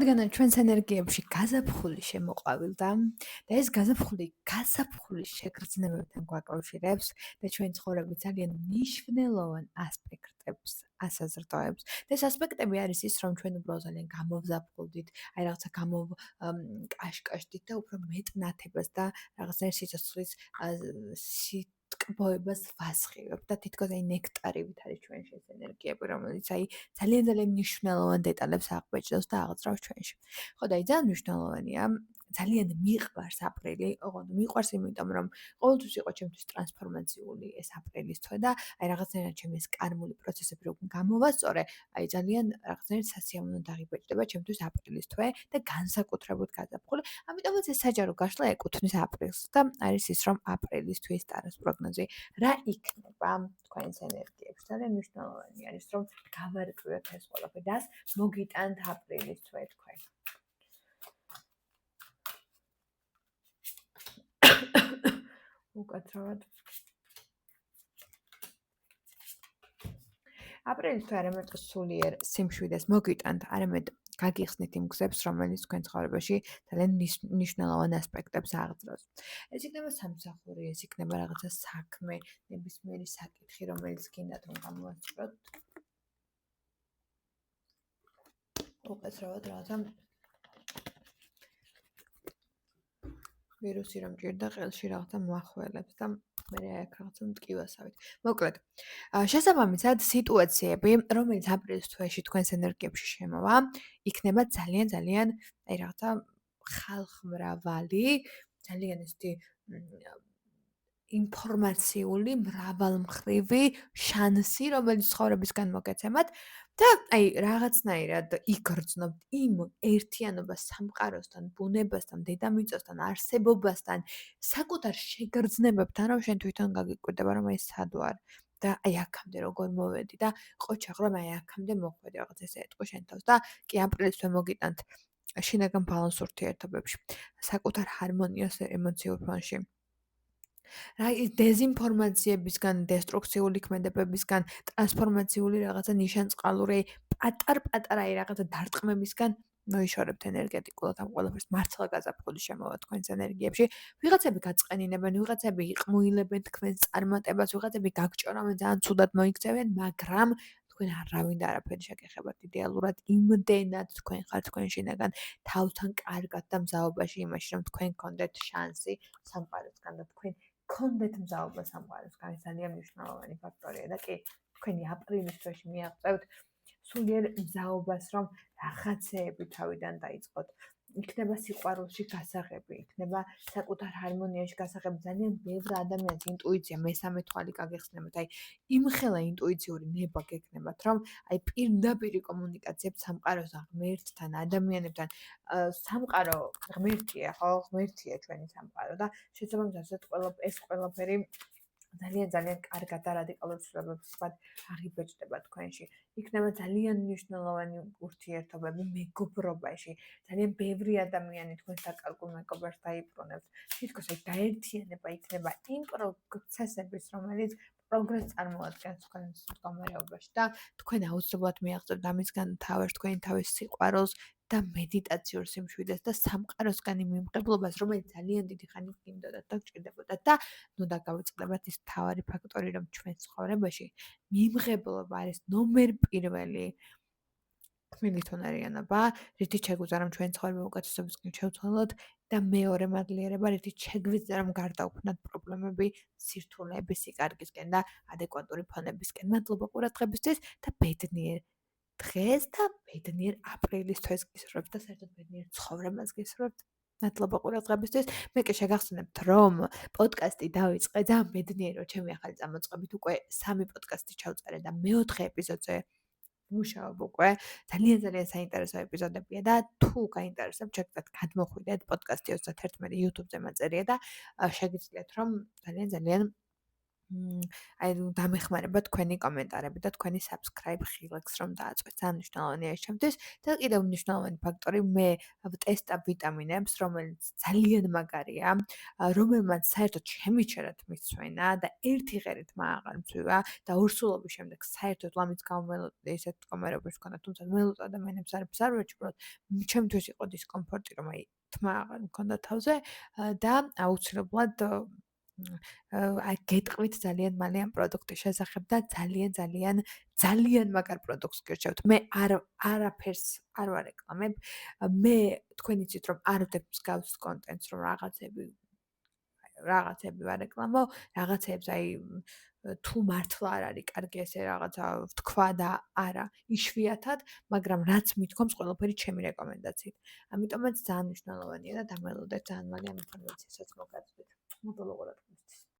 რადგან ჩვენს ენერგიებში გაზაფხული შემოყვავილდა და ეს გაზაფხულის შეგრძნებებთან გვაკავშირებს და ჩვენი ცხოვრების ძალიან მნიშვნელოვან ასპექტებს ასაზრდოებს. და ეს ასპექტები არის ის, რომ ჩვენ უბრალოდ ძალიან გამოვზაფხულდით, აი რაღაცა კაშკაშდით და უფრო მეტნათებას და რაღაცა სიცოცხლის სიტკბოებას ვასხივებთ და თითქოს აი ნექტარივით არის ჩვენში ეს ენერგიები, რომელიც აი ძალიან მნიშვნელოვან დეტალებს აღბეჭდავს და აღძრავს ჩვენში. ხო და აი ძალიან მნიშვნელოვანია, ძალიან მიყვარს აპრილი, ოღონდ მიყვარს იმიტომ რომ ყოველთვის იყო ჩემთვის ტრანსფორმაციული ეს აპრილის თვე და აი რაღაცნაირად ჩემი ეს კარმული პროცესები რომ გამოვასწორე, აი ძალიან რაღაცნაირად სასიამოვნო დაღიბეჭდება ჩემთვის აპრილის თვე და განსაკუთრებით გაზაფხული. ამიტომაც ეს საჯარო გაშლა ეკუთვნის აპრილს და არის ის რომ აპრილის თვის ტაროს პროგნოზი რა იქნება თქვენს ენერგიებში. ძალიან მნიშვნელოვანი არის რომ გავარკვიოთ ეს ყველაფერი და მოგიტანთ აპრილის თვე თქვენ. უკაცრავად. აპრილის თვე არამედ სულიერ სიმშვიდეს მოგიტანთ, არამედ გაგიხსნით იმ გზებს, რომელიც თქვენ ცხოვრებაში ძალიან მნიშვნელოვან ასპექტებს აღძრავს. ეს იქნება სამსახური, ეს იქნება რაღაცა საქმე, ნებისმიერი საკითხი, რომელიც გინდათ რომ გამოვასწოროთ. უკაცრავად რაღაცა ვირუსი რომ ჭირდა ყელში რაღაცა მოახველებს და მე აქ რაღაცა მტკივასავით. მოკლედ, შესაბამისად სიტუაციები, რომელიც აპრილის თვეში თქვენს ენერგიებში შემოვა, იქნება ძალიან აი რაღაცა ხალხმრავალი, ძალიან ისეთი ინფორმაციული, მრავალმხრივი შანსი, რომელიც ცხოვრებისგან მოგეცემათ და აი რაღაცნაირად იგრძნობთ იმ ერთიანობას სამყაროსთან, ბუნებასთან, დედამიწასთან, არსებობასთან, საკუთარ შეგრძნებებთან, რომ შენ თვითონ გაგიკვირდება, რომ აი სად ვარ და აი აქამდე როგორ მოვედი და ყოჩაღ რომ აი აქამდე მოხვედი რაღაც ესე ეთქო შენ თავს და კი აპრილის თვე მოგიტანთ შინაგან ბალანს ურთიერთობებში, საკუთარ ჰარმონიას ემოციურ ფონში. აი დეზინფორმაციებისგან, დესტრუქციული ქმედებებისგან, ტრანსფორმაციული რაღაცა ნიშანწყალური პატარ-პატარა აი რაღაცა დარტყმებისგან მოიშორებთ ენერგეტიკულად ამ ყველაფერს მართლა გაზაფხული შემოვა თქვენს ენერგიებში. ვიღაცები გაწყენინებენ, ვიღაცები იყმუილებენ თქვენს წარმატებას, ვიღაცები გაგჭორავენ ძალიან ცუდად მოიქცევენ, მაგრამ თქვენ არავინ და არაფერი შეგეხებათ იდეალურად იმდენად თქვენ ხართ თქვენ შინაგან თავთან კარგად და მზაობაში იმაში რომ თქვენ გქონდეთ შანსი სამყაროსგან და თქვენ გქონდეთ მზაობა სამყაროსგან, ეს ძალიან მნიშვნელოვანი ფაქტორია და კი თქვენი აპრილის თვეში მიაღწევთ სულიერ მზაობას, რომ რაღაცეები თავიდან დაიწყოთ. იქნება სიყვარულში გასაღები, იქნება საკუთარ ჰარმონიაში გასაღები, ძალიან ბევრ ადამიანს ინტუიცია, მესამე თვალი გაგეხსნებათ, აი იმხელა ინტუიციური ნება გექნებათ, რომ აი პირდაპირი კომუნიკაციებს სამყაროსთან, ღმერთთან, ადამიანებთან, სამყარო ღმერთია, ხო, ღმერთია ჩვენი სამყარო და შესაბამისად ეს ყველაფერი ძალიან კარგად და რადიკალურ ცვლილებებს აღიბეჭდება თქვენში. იქნება ძალიან მნიშვნელოვანი ურთიერთობები მეგობრობაში. ძალიან ბევრი ადამიანი თქვენს დაკარგულ მეგობრებს დაიბრუნებს. თითქოს აი დაერთიანება იქნება იმ პროცესების, რომელიც პროგრესს წარმოადგენს თქვენს მდგომარეობაში და თქვენ აუცილებლად მიაღწევთ ამისგან თავის თქვენი თავის სიყვარულს და მედიტაციურ სიმშვიდეს და სამყაროსგან იმ მიმღებლობას, რომელიც ძალიან დიდი ხანი გინდოდათ და გჭირდებოდათ და ნუ დაგავიწყდებათ ის მთავარი ფაქტორი, რომ ჩვენს ცხოვრებაში მიმღებლობა არის ნომერ პირველი მილითონარიანობა, რითიც შეგვიძლია რომ ჩვენი ცხოვრება უკეთესობისკენ შევცვალოთ და მეორე მადლიერება, რითიც შეგვიძლია რომ გარდაუქმნათ პრობლემები სირთულეების სიკარგისკენ და ადეკვატური ფონებისკენ. მადლობა ყურადღებისთვის და ბედნიერ დღეს და ბედნიერ აპრილის თვეს გისურვებთ და საერთოდ ბედნიერ ცხოვრებას გისურვებთ. მადლობა ყურადღებისთვის. მე კი შეგახსენებთ, რომ პოდკასტი დავიწყე ძალიან ბედნიერო ჩემი ახალი წამოწყებით უკვე 3 პოდკასტი ჩავწერე და მეოთხე ეპიზოდზე მუშაობ უკვე. ძალიან საინტერესო ეპიზოდებია და თუ გაინტერესებთ, შეგიძლიათ გადმოხვიდეთ პოდკასტი 31 YouTube-ზე მაწერია და შეგიძლიათ რომ ძალიან აი დამეხმარება თქვენი კომენტარები და თქვენი subscribe ხილაკს რომ დააწყვეთ. ძალიან მნიშვნელოვანია ეს ჩემთვის და კიდევ მნიშვნელოვანი ფაქტორი მე ვტესტა ვიტამინებს, რომელიც ძალიან მაგარია, რომელმაც საერთოდ შემიჩერა თმისცვენა და ერთი ღერით აღარ მცვივა და ორსულობის შემდეგ საერთოდ ლამის გამომელოდი ესეთ მდგომარეობის მქონდა, თუმცა მელოდი ადამიანებს არაფერს არ ვაჩვენოთ. ჩემთვის იყო დისკომფორტი, რომ აი თმა აღარ მქონდა თავზე და აუცილებლად აი გეტყვით ძალიან მალე ამ პროდუქტის შესახებ და ძალიან ძალიან ძალიან მაგარ პროდუქტს გირჩევთ. მე არაფერს არ ვარეკლამებ. მე თქვენ იცით რომ არ ვდებ მსგავს კონტენტს რომ რაღაცები ვარეკლამო, რაღაცებს აი თუ მართლა არ არის კარგი ესე რაღაცა ვთქვა და არა, იშვიათად, მაგრამ რაც მithkoms ყველაფერი ჩემი რეკომენდაციით. ამიტომაც ძალიან მნიშვნელოვანია და დამელოდეთ ძალიან მალე ამ ინფორმაციასაც მოგაწვით. მოდელოყურებთ.